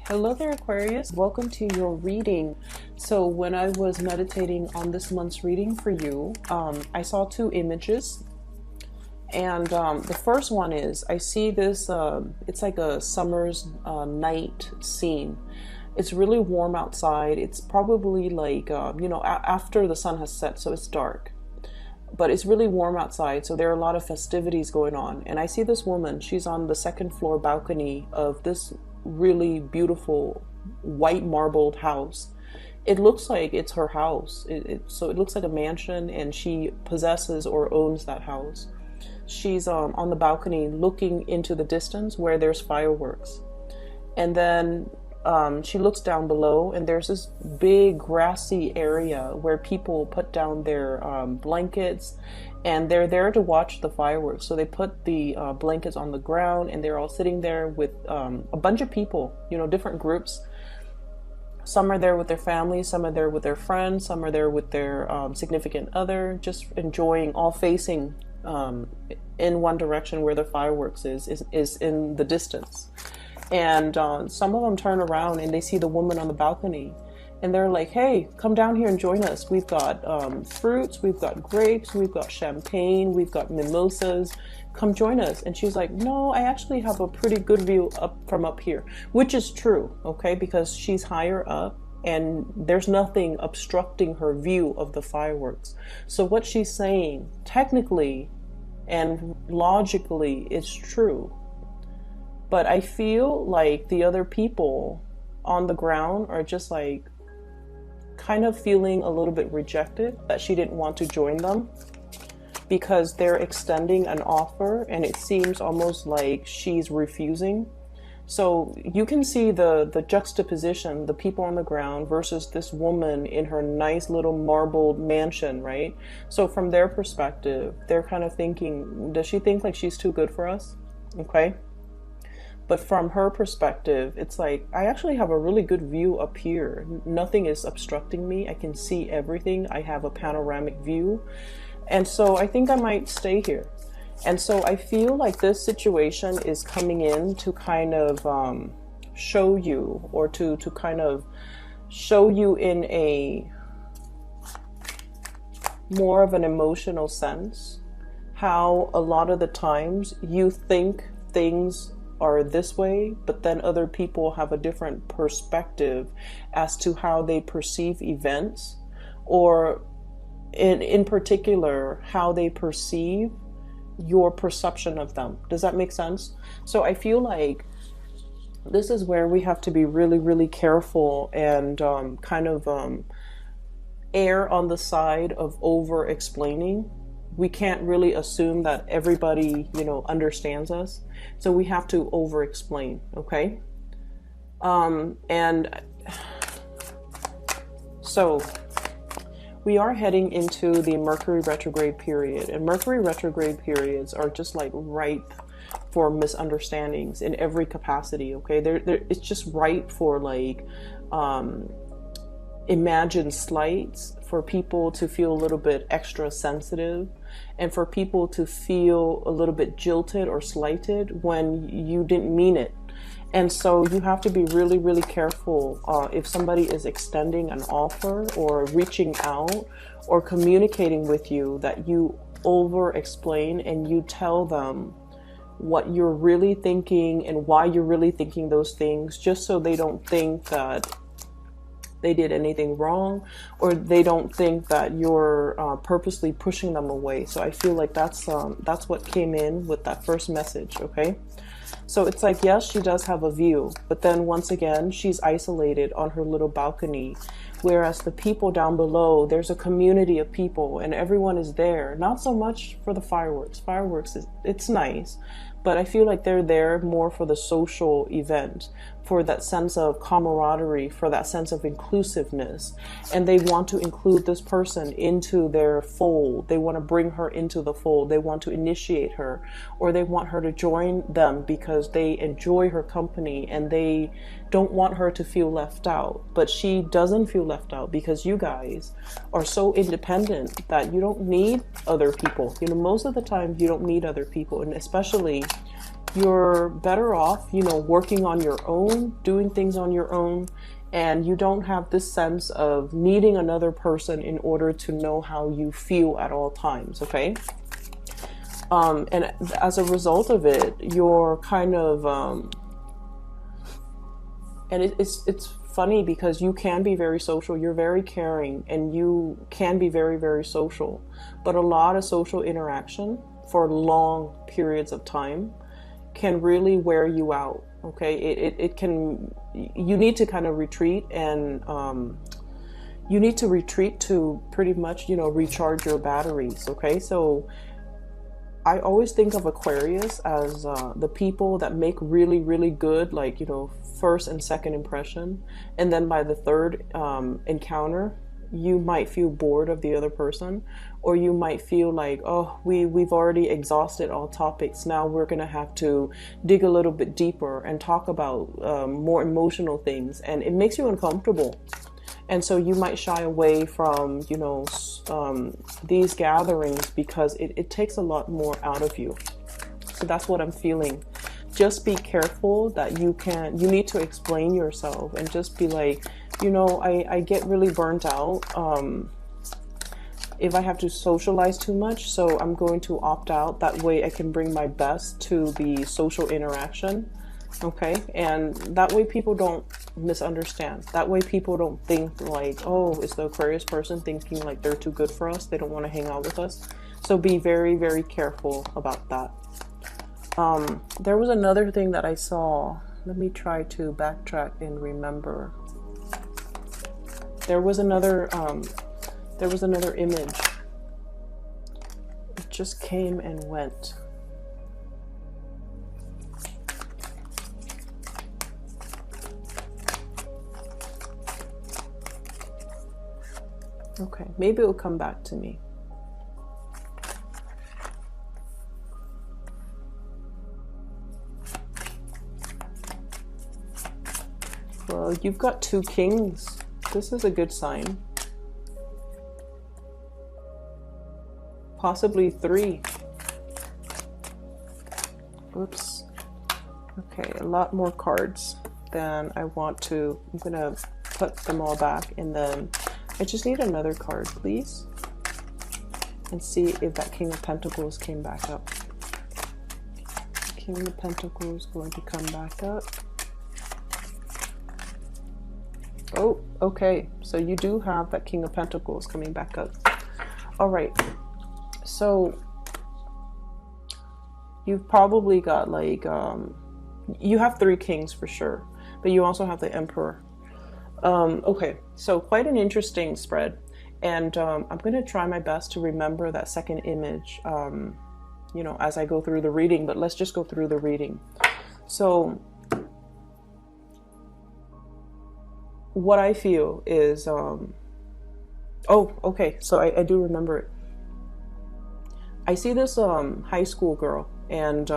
Hello there, Aquarius. Welcome to your reading. So when I was meditating on this month's reading for you, I saw two images. And the first one is, I see this, it's like a summer's night scene. It's really warm outside. It's probably like, after the sun has set, so it's dark. But it's really warm outside, so there are a lot of festivities going on. And I see this woman, she's on the second floor balcony of this really beautiful white marbled house. It looks like it's her house. So it looks like a mansion, and she possesses or owns that house. She's on the balcony looking into the distance where there's fireworks. And then she looks down below, and there's this big grassy area where people put down their blankets, and they're there to watch the fireworks. So they put the blankets on the ground, and they're all sitting there with a bunch of people, different groups. Some are there with their families, some are there with their friends, some are there with their significant other, just enjoying, all facing in one direction where the fireworks is in the distance. And some of them turn around and they see the woman on the balcony, and they're like, hey, come down here and join us. We've got fruits, we've got grapes, we've got champagne, we've got mimosas. Come join us. And she's like, no, I actually have a pretty good view from up here, which is true, okay, because she's higher up and there's nothing obstructing her view of the fireworks. So what she's saying technically and logically is true. But I feel like the other people on the ground are just like kind of feeling a little bit rejected, that she didn't want to join them because they're extending an offer and it seems almost like she's refusing. So you can see the juxtaposition, the people on the ground versus this woman in her nice little marbled mansion, right? So from their perspective, they're kind of thinking, does she think like she's too good for us? Okay. But from her perspective, it's like, I actually have a really good view up here. Nothing is obstructing me. I can see everything. I have a panoramic view. And so I think I might stay here. And so I feel like this situation is coming in to kind of show you, or to kind of show you in a more of an emotional sense, how a lot of the times you think things are this way, but then other people have a different perspective as to how they perceive events, or in particular, how they perceive your perception of them. Does that make sense? So I feel like this is where we have to be really, really careful and kind of err on the side of over explaining. We can't really assume that everybody, understands us. So we have to over explain, okay? And so we are heading into the Mercury retrograde period, and Mercury retrograde periods are just like ripe for misunderstandings in every capacity, okay? It's just ripe for like imagined slights, for people to feel a little bit extra sensitive, and for people to feel a little bit jilted or slighted when you didn't mean it. And so you have to be really, really careful if somebody is extending an offer or reaching out or communicating with you, that you over explain and you tell them what you're really thinking and why you're really thinking those things, just so they don't think that they did anything wrong, or they don't think that you're purposely pushing them away. So I feel like that's what came in with that first message, okay? So it's like, yes, she does have a view, but then once again, she's isolated on her little balcony, whereas the people down below, there's a community of people and everyone is there. Not so much for the fireworks. Fireworks, it's nice, but I feel like they're there more for the social event, for that sense of camaraderie, for that sense of inclusiveness. And they want to include this person into their fold. They want to bring her into the fold. They want to initiate her, or they want her to join them because they enjoy her company and they don't want her to feel left out. But she doesn't feel left out because you guys are so independent that you don't need other people. Most of the time you don't need other people, and especially you're better off, you know, working on your own, doing things on your own, and you don't have this sense of needing another person in order to know how you feel at all times, okay? And as a result of it, you're kind of, and it's funny because you can be very social, you're very caring, and you can be very, very social, but a lot of social interaction for long periods of time can really wear you out, okay? It can, you need to kind of retreat, and you need to retreat to pretty much, you know, recharge your batteries, okay? So I always think of Aquarius as the people that make really, really good, like, you know, first and second impression. And then by the third encounter, you might feel bored of the other person, or you might feel like, oh, we've already exhausted all topics. Now we're going to have to dig a little bit deeper and talk about more emotional things. And it makes you uncomfortable. And so you might shy away from, you know, these gatherings because it takes a lot more out of you. So that's what I'm feeling. Just be careful that you need to explain yourself and just be like, you know, I get really burnt out if I have to socialize too much. So I'm going to opt out. That way I can bring my best to the social interaction. Okay, and that way people don't misunderstand. That way people don't think like, oh, is the Aquarius person thinking like they're too good for us? They don't want to hang out with us. So be very, very careful about that. There was another thing that I saw. Let me try to backtrack and remember. There was another image. It just came and went. Okay, maybe it'll come back to me. Well, you've got 2 kings. This is a good sign. Possibly 3. Oops. Okay, a lot more cards than I want to. I'm gonna put them all back, and then I just need another card, please. And see if that King of Pentacles came back up. King of Pentacles going to come back up. Oh, okay. So you do have that King of Pentacles coming back up. All right. So you've probably got like, you have 3 kings for sure, but you also have the Emperor. Okay, so quite an interesting spread, and I'm going to try my best to remember that second image, you know, as I go through the reading, but let's just go through the reading. So what I feel is, oh, okay, so I do remember it. I see this high school girl, and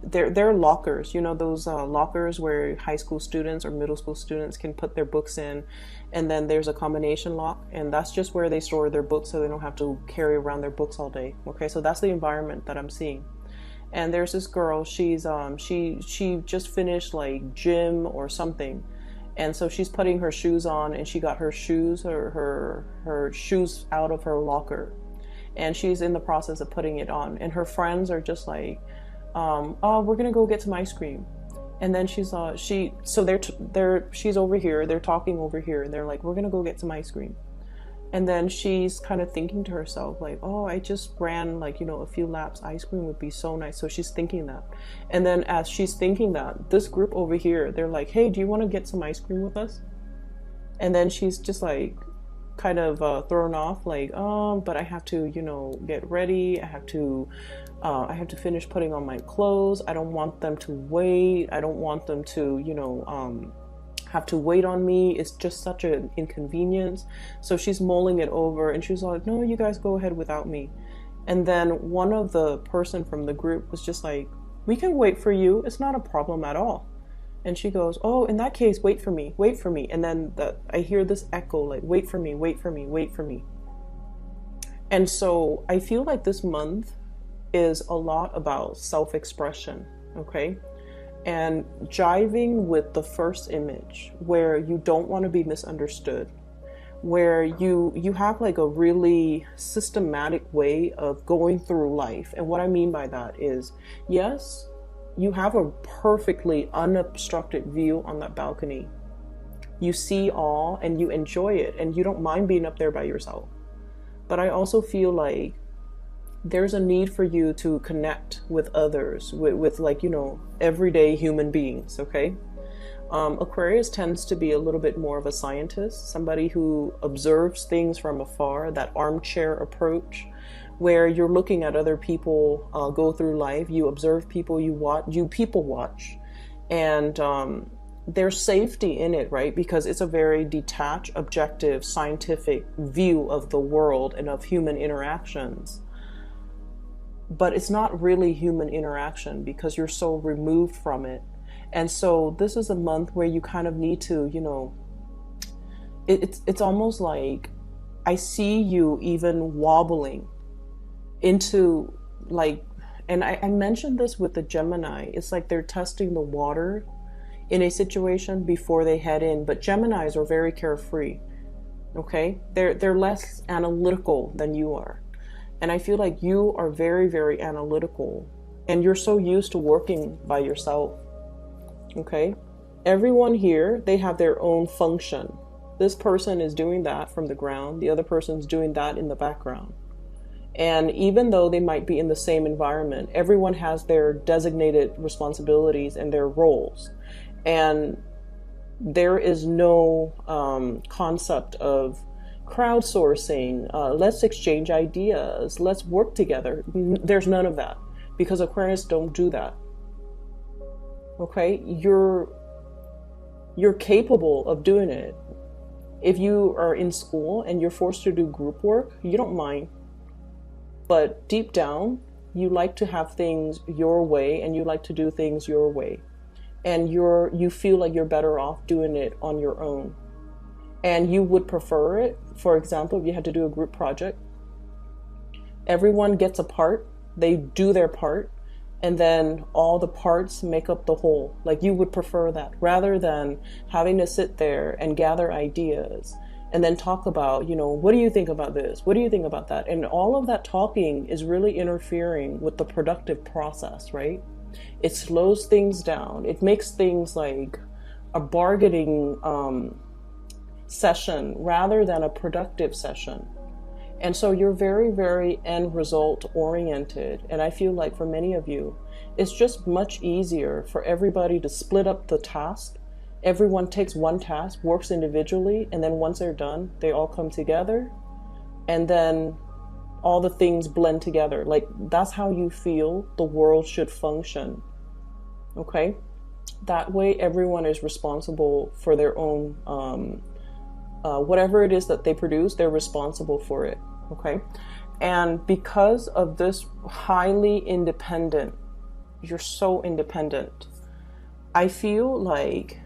they're lockers, you know, those lockers where high school students or middle school students can put their books in, and then there's a combination lock, and that's just where they store their books so they don't have to carry around their books all day. Okay, so that's the environment that I'm seeing. And there's this girl, she's she just finished like gym or something, and so she's putting her shoes on, and she got her shoes or her shoes out of her locker, and she's in the process of putting it on, and her friends are just like, oh, we're gonna go get some ice cream. And then she's she's over here, they're talking over here, and they're like, we're gonna go get some ice cream. And then she's kind of thinking to herself like, oh, I just ran like, you know, a few laps, ice cream would be so nice. So she's thinking that. And then as she's thinking that, this group over here, they're like, hey, do you want to get some ice cream with us? And then she's just like kind of thrown off like, but I have to, you know, get ready, I have to finish putting on my clothes, I don't want them to wait, I don't want them to, you know, have to wait on me, it's just such an inconvenience. So she's mulling it over, and she's like, no, you guys go ahead without me. And then one of the person from the group was just like, we can wait for you, it's not a problem at all. And she goes, oh, in that case, wait for me, wait for me. And then I hear this echo like, wait for me, wait for me, wait for me. And so I feel like this month is a lot about self-expression. okay? And jiving with the first image where you don't want to be misunderstood, where you have like a really systematic way of going through life. And what I mean by that is, yes, you have a perfectly unobstructed view on that balcony. You see all and you enjoy it and you don't mind being up there by yourself. But I also feel like there's a need for you to connect with others, with like, you know, everyday human beings, okay? Aquarius tends to be a little bit more of a scientist, somebody who observes things from afar, that armchair approach, where you're looking at other people go through life. You observe people, you people watch, and there's safety in it, right? Because it's a very detached, objective, scientific view of the world and of human interactions. But it's not really human interaction because you're so removed from it. And so this is a month where you kind of need to, you know, it's almost like I see you even wobbling into like, and I mentioned this with the Gemini, it's like they're testing the water in a situation before they head in. But Geminis are very carefree, okay? They're less analytical than you are. And I feel like you are very, very analytical and you're so used to working by yourself. Okay, everyone here, they have their own function. This person is doing that from the ground, the other person's doing that in the background. And even though they might be in the same environment, everyone has their designated responsibilities and their roles. And there is no concept of crowdsourcing, let's exchange ideas, let's work together. There's none of that because Aquarius don't do that. Okay, you're capable of doing it. If you are in school and you're forced to do group work, you don't mind. But deep down, you like to have things your way and you like to do things your way. And you feel like you're better off doing it on your own. And you would prefer it, for example, if you had to do a group project, everyone gets a part, they do their part, and then all the parts make up the whole. Like you would prefer that rather than having to sit there and gather ideas and then talk about, you know, what do you think about this? What do you think about that? And all of that talking is really interfering with the productive process, right? It slows things down. It makes things like a bargaining session rather than a productive session. And so you're very, very end result oriented. And I feel like for many of you, it's just much easier for everybody to split up the task. Everyone takes one task, works individually, and then once they're done, they all come together. And then all the things blend together. Like that's how you feel the world should function. Okay? That way everyone is responsible for their own, whatever it is that they produce, they're responsible for it. Okay, and because of this highly independent, you're so independent, I feel like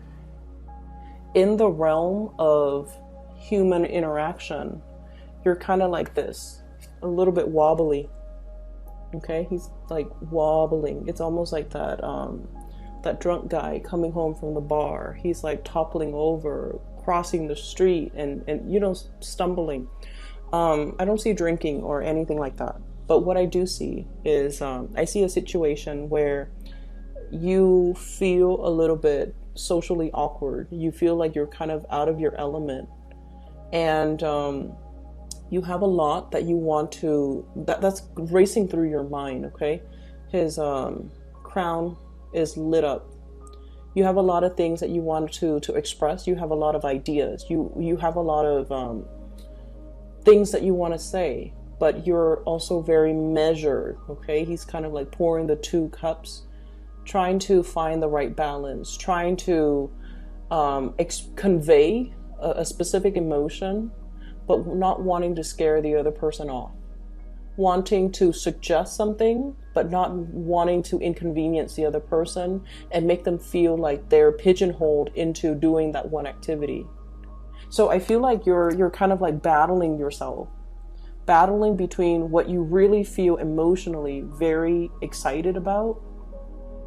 in the realm of human interaction, you're kind of like this, a little bit wobbly. Okay, he's like wobbling. It's almost like that that drunk guy coming home from the bar. He's like toppling over, crossing the street, and you know, stumbling. I don't see drinking or anything like that. But what I do see is I see a situation where you feel a little bit socially awkward. You feel like you're kind of out of your element. And you have a lot that you want to, that's racing through your mind, okay? His crown is lit up. You have a lot of things that you want to express. You have a lot of ideas. You have a lot of things that you want to say, but you're also very measured, okay? He's kind of like pouring the two cups, trying to find the right balance, trying to convey a specific emotion, but not wanting to scare the other person off. Wanting to suggest something, but not wanting to inconvenience the other person and make them feel like they're pigeonholed into doing that one activity. So I feel like you're kind of like battling yourself, battling between what you really feel emotionally very excited about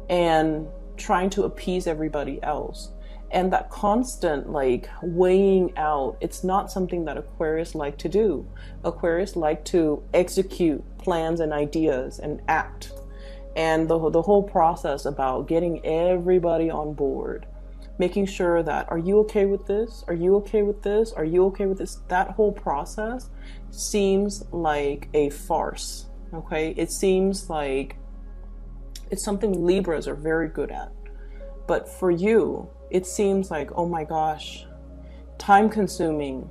and trying to appease everybody else. And that constant like weighing out, it's not something that Aquarius like to do. Aquarius like to execute plans and ideas and act. And the whole process about getting everybody on board, making sure that, are you okay with this? Are you okay with this? Are you okay with this? That whole process seems like a farce, okay? It seems like it's something Libras are very good at. But for you, it seems like, oh my gosh, time consuming,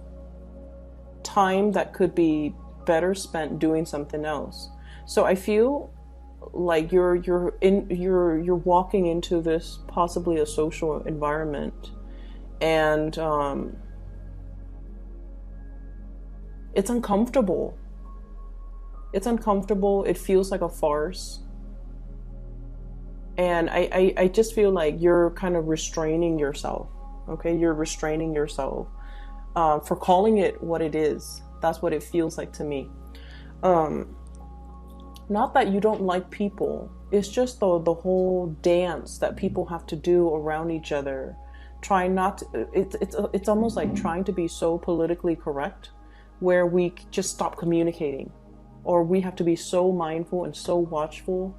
time that could be better spent doing something else. So I feel like you're walking into this possibly a social environment, and it's uncomfortable. It's uncomfortable. It feels like a farce. And I just feel like you're kind of restraining yourself, okay? You're restraining yourself for calling it what it is. That's what it feels like to me. Not that you don't like people. It's just the whole dance that people have to do around each other. Trying not to, it's almost like trying to be so politically correct where we just stop communicating. Or we have to be so mindful and so watchful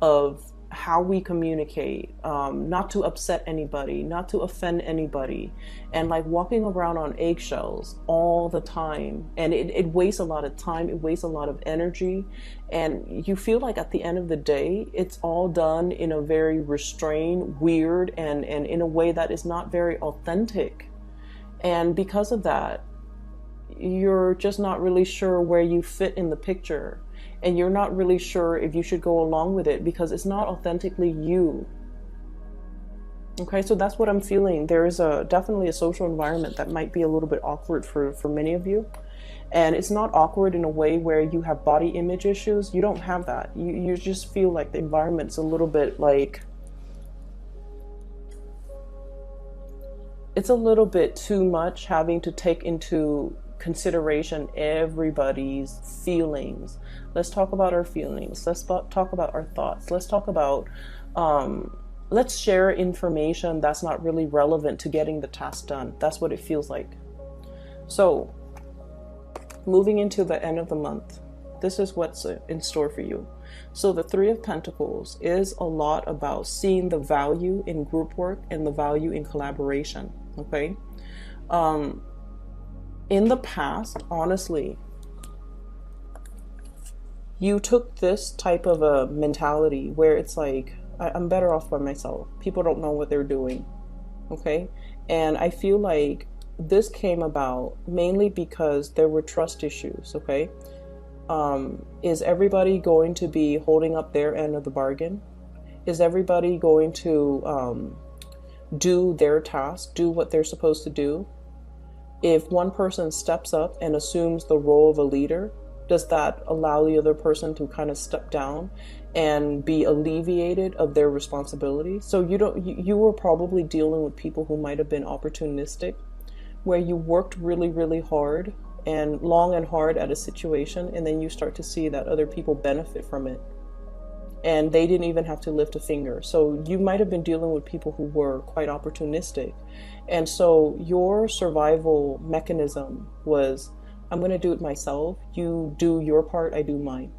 of how we communicate, not to upset anybody, not to offend anybody, and like walking around on eggshells all the time. And it wastes a lot of time, it wastes a lot of energy, and you feel like at the end of the day, it's all done in a very restrained, weird, and in a way that is not very authentic. And because of that, you're just not really sure where you fit in the picture. And you're not really sure if you should go along with it because it's not authentically you. Okay, so that's what I'm feeling. There is definitely a social environment that might be a little bit awkward for many of you. And it's not awkward in a way where you have body image issues. You don't have that. You just feel like the environment's a little bit like, it's a little bit too much having to take into consideration everybody's feelings. Let's talk about our feelings. Let's talk about our thoughts. Let's talk about, let's share information that's not really relevant to getting the task done. That's what it feels like. So, moving into the end of the month, this is what's in store for you. So the Three of Pentacles is a lot about seeing the value in group work and the value in collaboration, okay? In the past, honestly, you took this type of a mentality where it's like, I'm better off by myself. People don't know what they're doing, okay? And I feel like this came about mainly because there were trust issues, okay? Is everybody going to be holding up their end of the bargain? Is everybody going to do their task, do what they're supposed to do? If one person steps up and assumes the role of a leader, does that allow the other person to kind of step down and be alleviated of their responsibility? So you were probably dealing with people who might have been opportunistic, where you worked really, really hard and long and hard at a situation, and then you start to see that other people benefit from it. And they didn't even have to lift a finger. So you might have been dealing with people who were quite opportunistic. And so your survival mechanism was, I'm going to do it myself. You do your part, I do mine.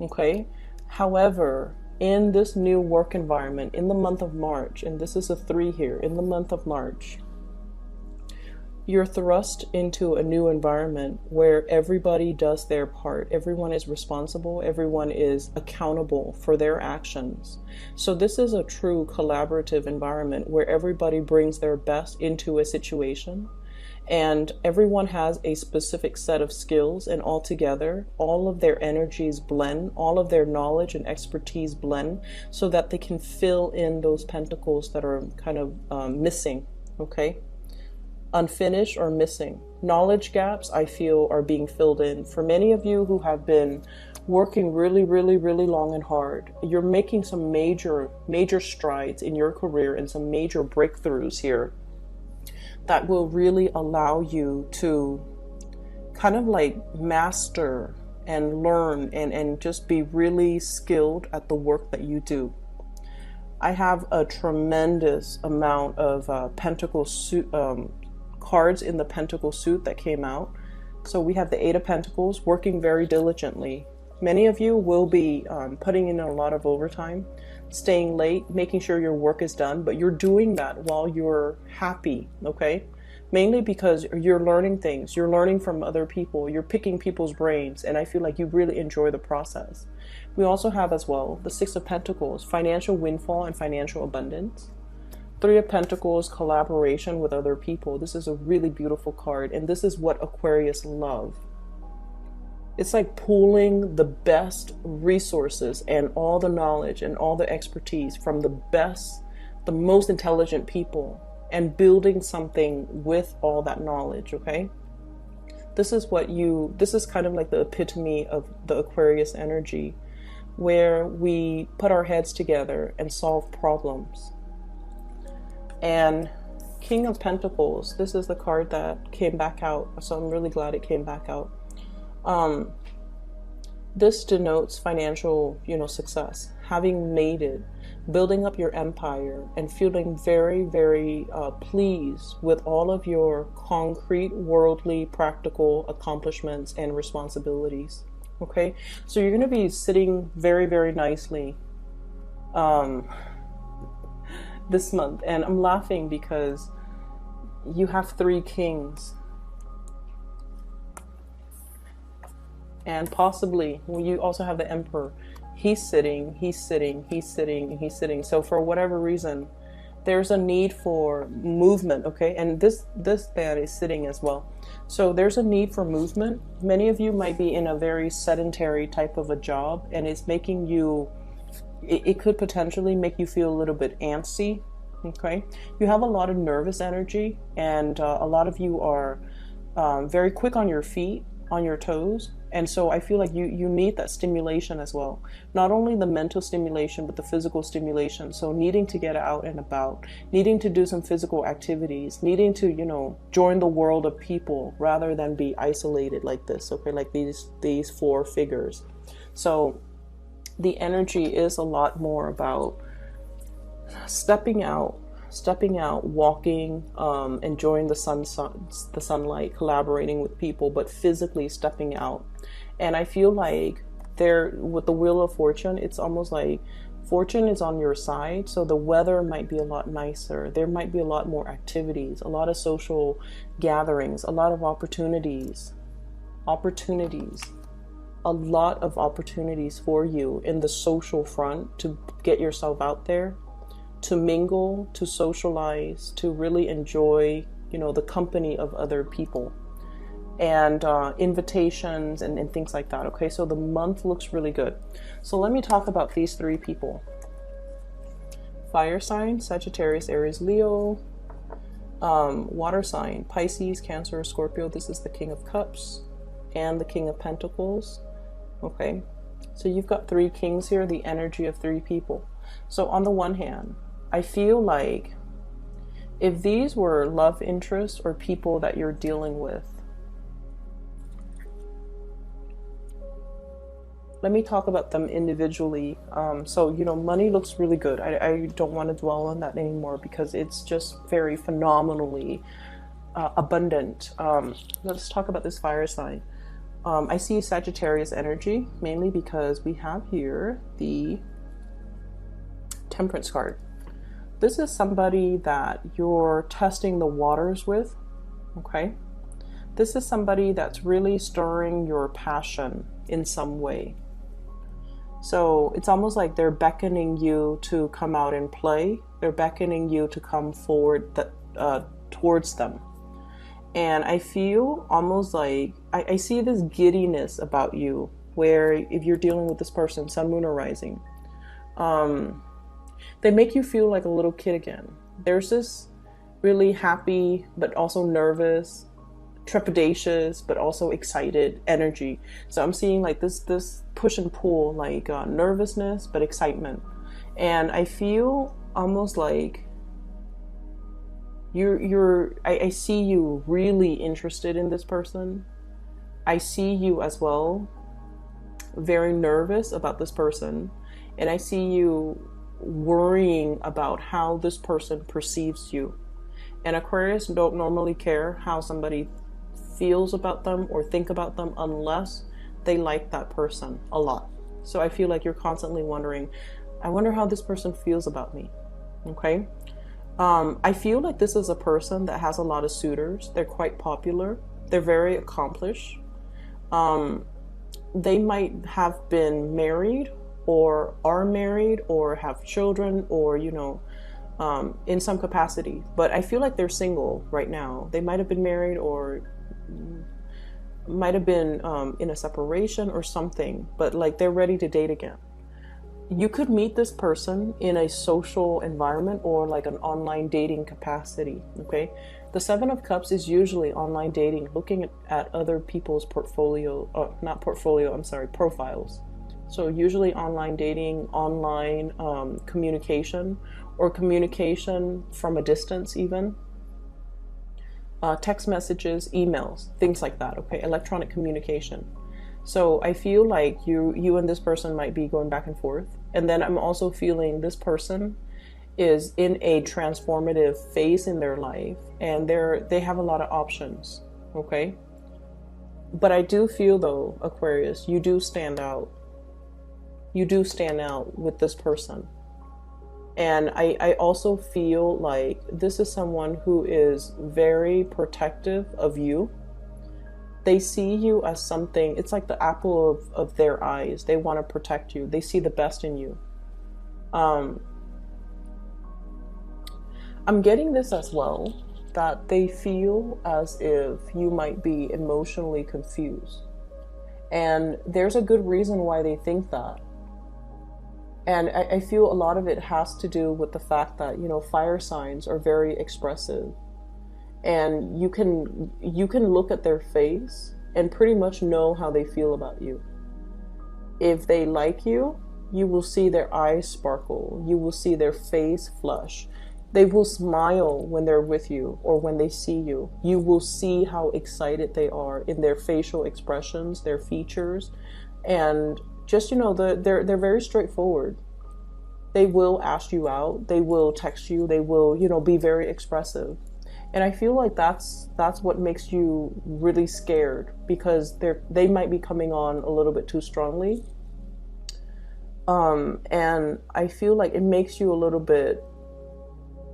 Okay? However, in this new work environment, in the month of March, and this is a 3 here, in the month of March, you're thrust into a new environment where everybody does their part. Everyone is responsible. Everyone is accountable for their actions. So this is a true collaborative environment where everybody brings their best into a situation, and everyone has a specific set of skills, and all together, all of their energies blend, all of their knowledge and expertise blend, so that they can fill in those pentacles that are kind of missing, okay? Unfinished or missing. Knowledge gaps, I feel, are being filled in. For many of you who have been working really, really, really long and hard, you're making some major strides in your career and some major breakthroughs here that will really allow you to kind of like master and learn and just be really skilled at the work that you do. I have a tremendous amount of pentacle suit cards in the pentacle suit that came out. So we have the Eight of Pentacles, working very diligently. Many of you will be putting in a lot of overtime, staying late, making sure your work is done, but you're doing that while you're happy, okay? Mainly because you're learning things, you're learning from other people, you're picking people's brains, and I feel like you really enjoy the process. We also have as well the Six of Pentacles, financial windfall and financial abundance. Three of Pentacles, collaboration with other people. This is a really beautiful card, and this is what Aquarius love. It's like pooling the best resources and all the knowledge and all the expertise from the best, the most intelligent people, and building something with all that knowledge, okay? This is kind of like the epitome of the Aquarius energy, where we put our heads together and solve problems. And King of Pentacles, this is the card that came back out, so I'm really glad it came back out. This denotes financial, success, having made it, building up your empire, and feeling very, very pleased with all of your concrete, worldly, practical accomplishments and responsibilities. Okay, so you're going to be sitting very, very nicely this month, and I'm laughing because you have three kings. And possibly, well, you also have the Emperor. He's sitting, he's sitting, he's sitting, and he's sitting. So for whatever reason, there's a need for movement, okay? And this man is sitting as well. So there's a need for movement. Many of you might be in a very sedentary type of a job, and it's making you, it could potentially make you feel a little bit antsy, okay? You have a lot of nervous energy, and a lot of you are very quick on your feet, on your toes. And so I feel like you need that stimulation as well. Not only the mental stimulation, but the physical stimulation. So needing to get out and about, needing to do some physical activities, needing to, join the world of people rather than be isolated like this, okay, like these four figures. So the energy is a lot more about stepping out, walking, enjoying the sunlight, collaborating with people, but physically stepping out. And I feel like with the Wheel of Fortune, it's almost like fortune is on your side. So the weather might be a lot nicer. There might be a lot more activities, a lot of social gatherings, a lot of opportunities, a lot of opportunities for you in the social front to get yourself out there, to mingle, to socialize, to really enjoy, the company of other people, and invitations and things like that. Okay, so the month looks really good. So let me talk about these three people. Fire sign, Sagittarius, Aries, Leo. Water sign, Pisces, Cancer, Scorpio. This is the King of Cups and the King of Pentacles. Okay, so you've got three kings here, the energy of three people. So on the one hand, I feel like if these were love interests or people that you're dealing with, let me talk about them individually. So, money looks really good. I don't want to dwell on that anymore because it's just very phenomenally abundant. Let's talk about this fire sign. I see Sagittarius energy, mainly because we have here the Temperance card. This is somebody that you're testing the waters with, okay? This is somebody that's really stirring your passion in some way. So it's almost like they're beckoning you to come out and play. They're beckoning you to come forward towards them. And I feel almost like, I see this giddiness about you, where if you're dealing with this person, sun, moon, or rising, they make you feel like a little kid again. There's this really happy, but also nervous, trepidatious, but also excited energy. So I'm seeing like this push and pull, like nervousness, but excitement. And I feel almost like I see you really interested in this person. I see you as well very nervous about this person. And I see you worrying about how this person perceives you. And Aquarius don't normally care how somebody feels about them or think about them unless they like that person a lot. So I feel like you're constantly wondering, I wonder how this person feels about me. Okay. I feel like this is a person that has a lot of suitors. They're quite popular. They're very accomplished. They might have been married or are married or have children or, you know, in some capacity. But I feel like they're single right now. They might have been married or might have been in a separation or something, but like they're ready to date again. You could meet this person in a social environment or like an online dating capacity, okay? The Seven of Cups is usually online dating, looking at other people's profiles. So usually online dating, online communication, or communication from a distance even. Text messages, emails, things like that, okay? Electronic communication. So I feel like you and this person might be going back and forth. And then I'm also feeling this person is in a transformative phase in their life, and they have a lot of options, okay? But I do feel though, Aquarius, you do stand out. You do stand out with this person. And I also feel like this is someone who is very protective of you. They see you as something, it's like the apple of their eyes. They want to protect you. They see the best in you. I'm getting this as well, that they feel as if you might be emotionally confused. And there's a good reason why they think that. And I feel a lot of it has to do with the fact that, you know, fire signs are very expressive. And you can look at their face and pretty much know how they feel about you. If they like you, you will see their eyes sparkle. You will see their face flush. They will smile when they're with you or when they see you. You will see how excited they are in their facial expressions, their features. And just, you know, they're very straightforward. They will ask you out. They will text you. They will, you know, be very expressive. And I feel like that's what makes you really scared, because they might be coming on a little bit too strongly. And I feel like it makes you a little bit,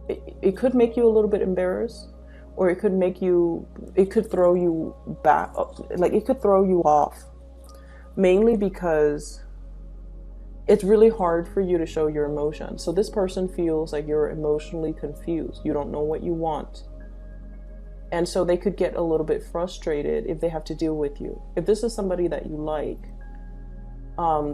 it could make you a little bit embarrassed, or it could throw you back, like it could throw you off, mainly because it's really hard for you to show your emotions. So this person feels like you're emotionally confused. You don't know what you want. And so they could get a little bit frustrated if they have to deal with you. If this is somebody that you like,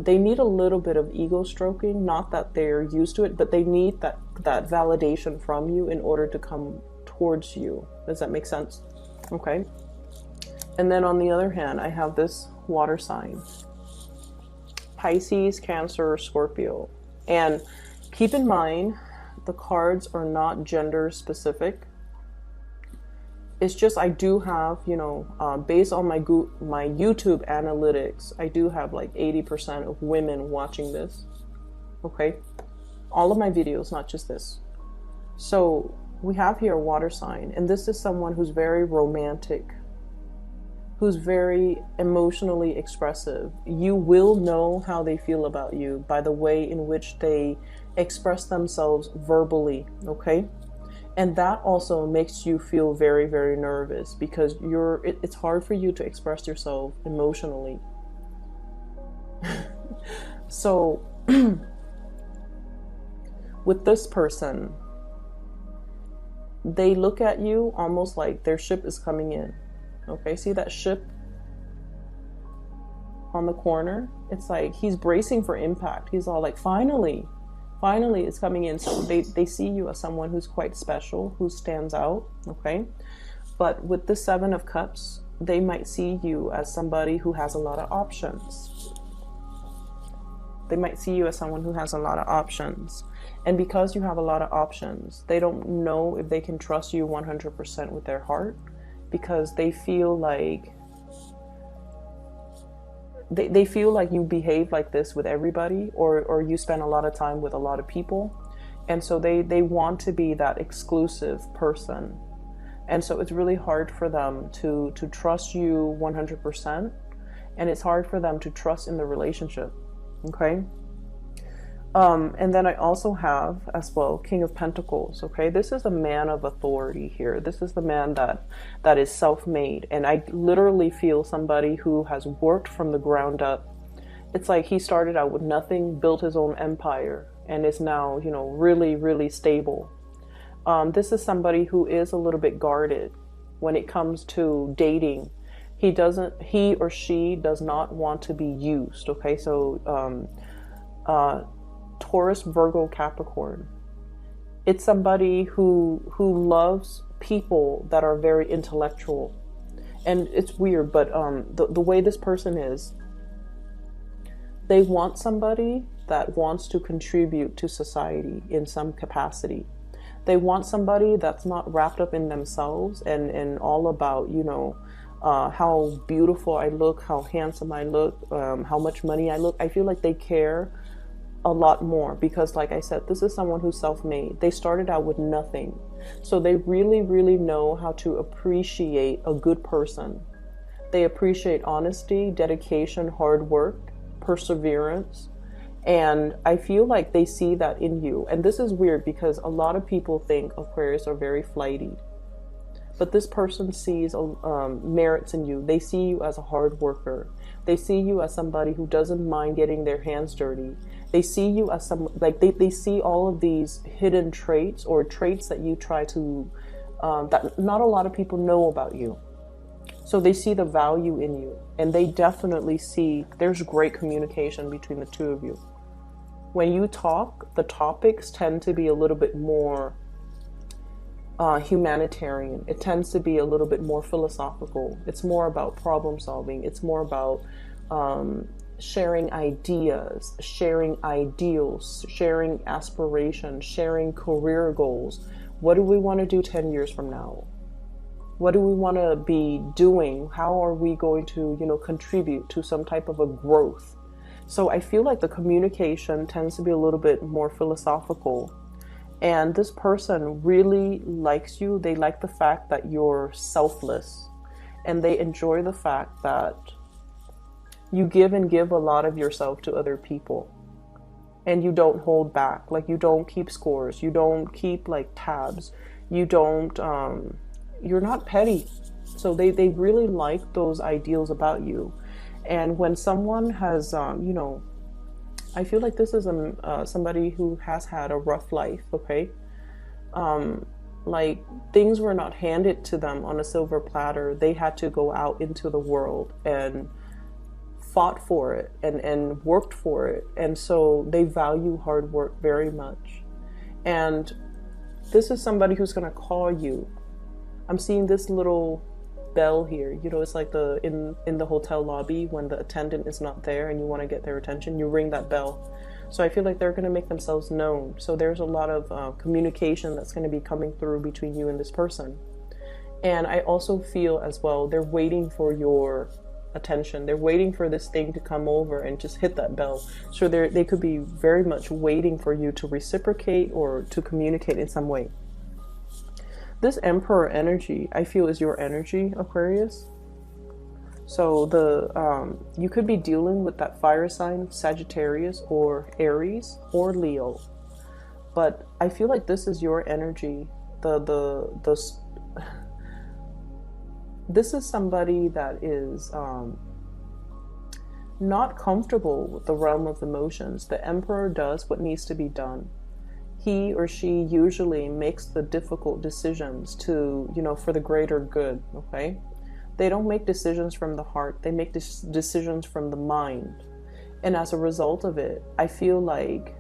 they need a little bit of ego stroking. Not that they're used to it, but they need that validation from you in order to come towards you. Does that make sense? Okay. And then on the other hand, I have this water sign. Pisces, Cancer, Scorpio. And keep in mind, the cards are not gender specific. It's just, I do have, you know, based on my YouTube analytics, I do have like 80% of women watching this. Okay. All of my videos, not just this. So we have here a water sign, and this is someone who's very romantic, who's very emotionally expressive. You will know how they feel about you by the way in which they express themselves verbally. Okay. And that also makes you feel very, very nervous, because it's hard for you to express yourself emotionally. So with this person, they look at you almost like their ship is coming in. Okay, see that ship on the corner? It's like he's bracing for impact. He's all like, finally it's coming in. So they see you as someone who's quite special, who stands out, okay? But with the Seven of Cups, they might see you as somebody who has a lot of options. They might see you as someone who has a lot of options. And because you have a lot of options, they don't know if they can trust you 100% with their heart, because they feel like they feel like you behave like this with everybody, or you spend a lot of time with a lot of people. And so they want to be that exclusive person. And so it's really hard for them to trust you 100%. And it's hard for them to trust in the relationship. Okay. And then I also have as well King of Pentacles. Okay, this is a man of authority here. This is the man that is self-made, and I literally feel somebody who has worked from the ground up. It's like he started out with nothing, built his own empire, and is now, you know, really, really stable. This is somebody who is a little bit guarded when it comes to dating. He or she does not want to be used. Okay, so Taurus, Virgo, Capricorn. It's somebody who loves people that are very intellectual. And it's weird, but the way this person is, they want somebody that wants to contribute to society in some capacity. They want somebody that's not wrapped up in themselves and all about, you know, how beautiful I look, how handsome I look, how much money I look. I feel like they care a lot more because, like I said, this is someone who's self-made. They started out with nothing. So they really, really know how to appreciate a good person. They appreciate honesty, dedication, hard work, perseverance. And I feel like they see that in you. And this is weird because a lot of people think Aquarius are very flighty. But this person sees merits in you. They see you as a hard worker. They see you as somebody who doesn't mind getting their hands dirty. They see you as they see all of these hidden traits or traits that you try to, that not a lot of people know about you. So they see the value in you, and they definitely see there's great communication between the two of you. When you talk, the topics tend to be a little bit more humanitarian. It tends to be a little bit more philosophical. It's more about problem solving. It's more about sharing ideas, sharing ideals, sharing aspirations, sharing career goals. What do we want to do 10 years from now? What do we want to be doing? How are we going to, you know, contribute to some type of a growth? So I feel like the communication tends to be a little bit more philosophical. And this person really likes you. They like the fact that you're selfless. And they enjoy the fact that you give a lot of yourself to other people. And you don't hold back. Like, you don't keep scores. You don't keep like tabs. You don't, you're not petty. So they really like those ideals about you. And when someone has, you know, I feel like this is somebody who has had a rough life, okay? Like, things were not handed to them on a silver platter. They had to go out into the world and fought for it and worked for it. And so they value hard work very much. And this is somebody who's going to call you. I'm seeing this little bell here. You know, it's like in the hotel lobby when the attendant is not there and you want to get their attention, you ring that bell. So I feel like they're going to make themselves known. So there's a lot of communication that's going to be coming through between you and this person. And I also feel as well, they're waiting for your attention. They're waiting for this thing to come over and just hit that bell. So they could be very much waiting for you to reciprocate or to communicate in some way. This Emperor energy, I feel, is your energy, Aquarius. So you could be dealing with that fire sign, Sagittarius or Aries or Leo. But I feel like this is your energy. This is somebody that is not comfortable with the realm of emotions. The Emperor does what needs to be done. He or she usually makes the difficult decisions to, you know, for the greater good, okay? They don't make decisions from the heart. They make decisions from the mind. And as a result of it, I feel like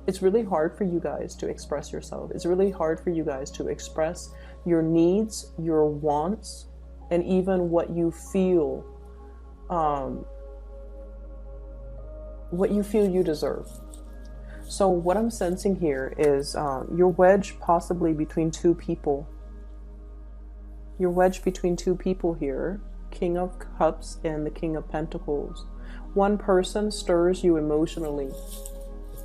it's really hard for you guys to express yourself. It's really hard for you guys to express your needs, your wants, and even what you feel you deserve. So what I'm sensing here is you're wedged possibly between two people. You're wedged between two people here, King of Cups and the King of Pentacles. One person stirs you emotionally.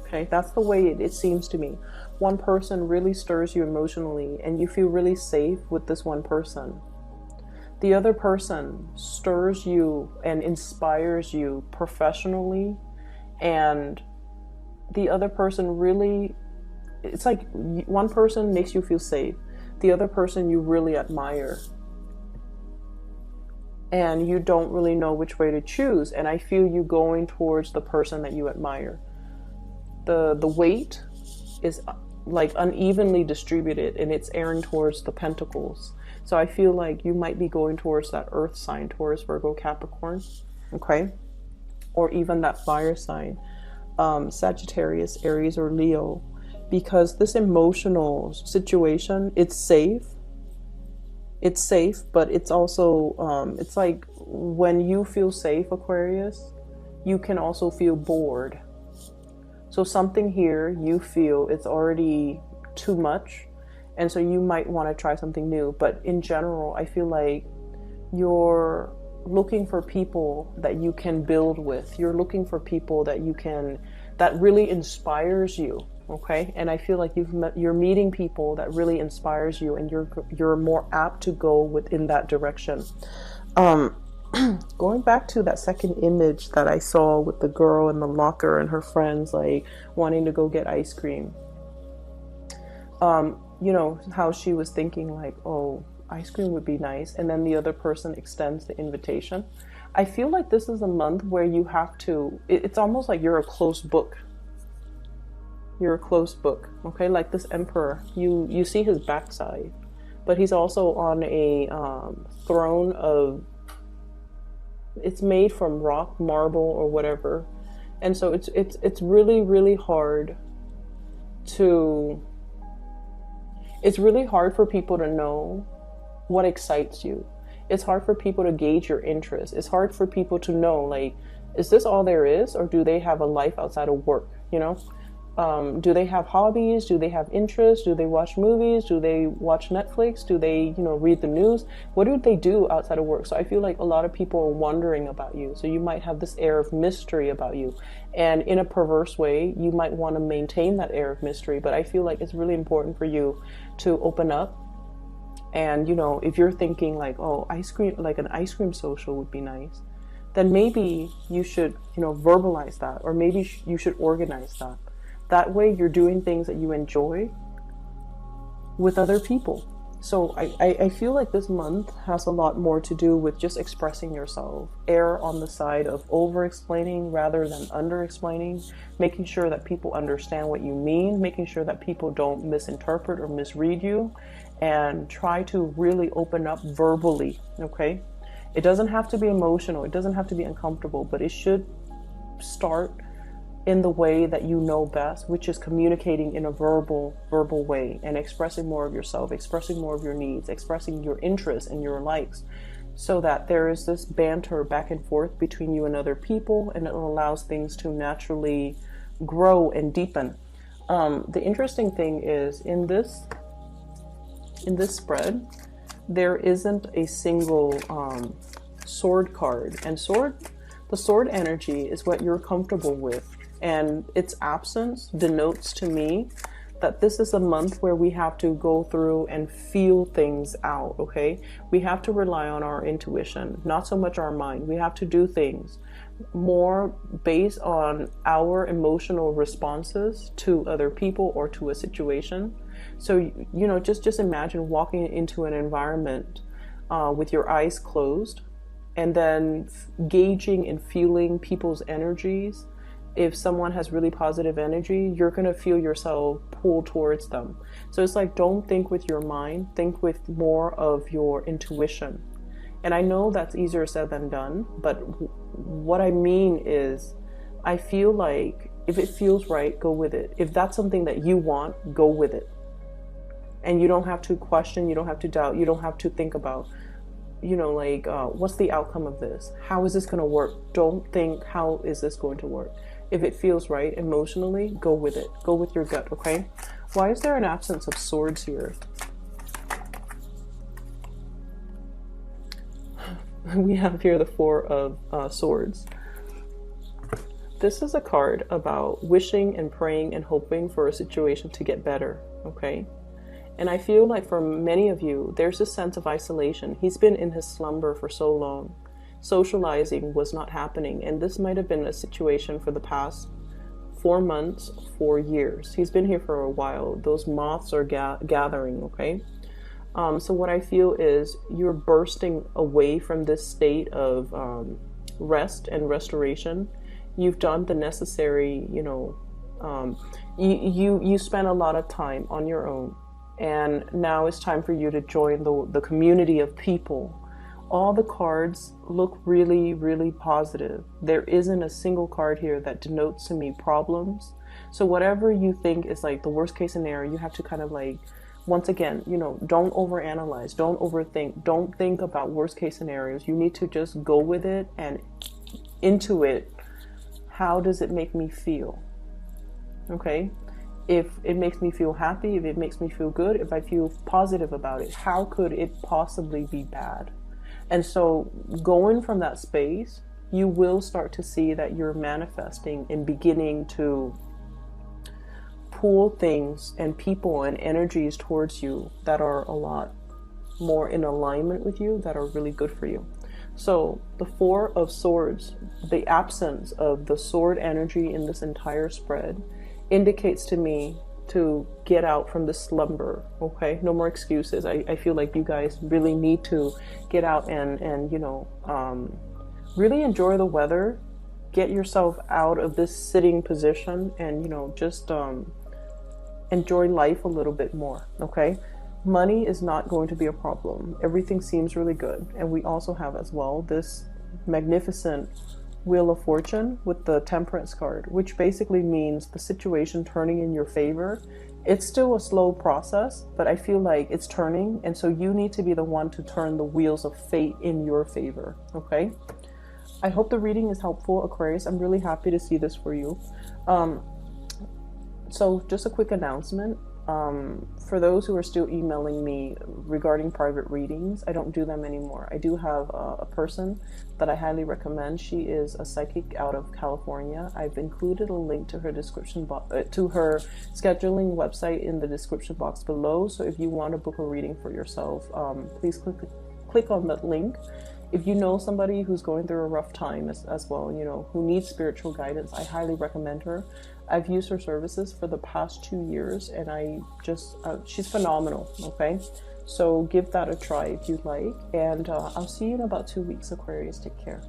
Okay, that's the way it seems to me. One person really stirs you emotionally and you feel really safe with this one person. The other person stirs you and inspires you professionally, and the other person really, it's like one person makes you feel safe. The other person you really admire. And you don't really know which way to choose. And I feel you going towards the person that you admire. The weight is like unevenly distributed and it's airing towards the Pentacles. So I feel like you might be going towards that earth sign, Taurus, Virgo, Capricorn. Okay. Or even that fire sign, Sagittarius, Aries, or Leo. Because this emotional situation, it's safe. It's safe, but it's also, it's like when you feel safe, Aquarius, you can also feel bored. So something here, you feel it's already too much. And so you might want to try something new. But in general, I feel like you're looking for people that you can build with. You're looking for people that you can, that really inspires you. Okay, and I feel like you're meeting people that really inspires you, and you're more apt to go within that direction. Going back to that second image that I saw with the girl in the locker and her friends like wanting to go get ice cream. You know how she was thinking like, oh, ice cream would be nice, and then the other person extends the invitation. I feel like this is a month where you have to. It's almost like you're a closed book. You're a closed book, okay? Like this emperor, you see his backside, but he's also on a throne of, it's made from rock, marble, or whatever, and so it's really, really hard to, it's really hard for people to know what excites you. It's hard for people to gauge your interest. It's hard for people to know, like, is this all there is, or do they have a life outside of work, you know? Do they have hobbies? Do they have interests? Do they watch movies? Do they watch Netflix? Do they, you know, read the news? What do they do outside of work? So I feel like a lot of people are wondering about you. So you might have this air of mystery about you. And in a perverse way, you might want to maintain that air of mystery. But I feel like it's really important for you to open up. And, you know, if you're thinking like, oh, ice cream, like an ice cream social would be nice, then maybe you should, you know, verbalize that, or maybe you should organize that. That way you're doing things that you enjoy with other people. So I feel like this month has a lot more to do with just expressing yourself. Err on the side of over-explaining rather than under-explaining. Making sure that people understand what you mean. Making sure that people don't misinterpret or misread you. And try to really open up verbally, okay? It doesn't have to be emotional. It doesn't have to be uncomfortable. But it should start in the way that you know best, which is communicating in a verbal way and expressing more of yourself, expressing more of your needs, expressing your interests and your likes, so that there is this banter back and forth between you and other people, and it allows things to naturally grow and deepen. The interesting thing is in this spread, there isn't a single sword card, and the sword energy is what you're comfortable with. And its absence denotes to me that this is a month where we have to go through and feel things out, okay? We have to rely on our intuition, not so much our mind. We have to do things more based on our emotional responses to other people or to a situation. So, you know, just imagine walking into an environment with your eyes closed and then gauging and feeling people's energies. If someone has really positive energy, you're going to feel yourself pull towards them. So it's like, don't think with your mind, think with more of your intuition. And I know that's easier said than done, but what I mean is, I feel like if it feels right, go with it. If that's something that you want, go with it. And you don't have to question, you don't have to doubt, you don't have to think about, you know, like, what's the outcome of this? How is this going to work? Don't think, how is this going to work? If it feels right emotionally, go with it. Go with your gut, okay? Why is there an absence of swords here? we have here the Four of Swords. This is a card about wishing and praying and hoping for a situation to get better, okay? And I feel like for many of you, there's a sense of isolation. He's been in his slumber for so long. Socializing was not happening, and this might have been a situation for the past 4 months, 4 years. He's been here for a while. Those moths are gathering, okay? So what I feel is you're bursting away from this state of rest and restoration. You've done the necessary, you know, you spent a lot of time on your own, and now it's time for you to join the community of people. All the cards look really, really positive. There isn't a single card here that denotes to me problems. So whatever you think is like the worst case scenario, you have to kind of like, once again, you know, don't overanalyze, don't overthink, don't think about worst case scenarios. You need to just go with it and into it. How does it make me feel? Okay? If it makes me feel happy, if it makes me feel good, if I feel positive about it, how could it possibly be bad? And so going from that space, you will start to see that you're manifesting and beginning to pull things and people and energies towards you that are a lot more in alignment with you, that are really good for you. So the Four of Swords, the absence of the sword energy in this entire spread, indicates to me to get out from the slumber, okay? No more excuses. I feel like you guys really need to get out and you know, really enjoy the weather. Get yourself out of this sitting position and, you know, just enjoy life a little bit more, okay? Money is not going to be a problem. Everything seems really good. And we also have as well this magnificent Wheel of Fortune with the Temperance card, which basically means the situation turning in your favor. It's still a slow process, but I feel like it's turning. And so you need to be the one to turn the wheels of fate in your favor, okay? I hope the reading is helpful, Aquarius. I'm really happy to see this for you. So just a quick announcement. For those who are still emailing me regarding private readings, I don't do them anymore. I do have a person that I highly recommend. She is a psychic out of California. I've included a link to her description to her scheduling website in the description box below. So if you want to book a reading for yourself, please click on that link. If you know somebody who's going through a rough time as well, you know, who needs spiritual guidance, I highly recommend her. I've used her services for the past 2 years, and I just, she's phenomenal, okay? So give that a try if you'd like, and I'll see you in about 2 weeks, Aquarius. Take care.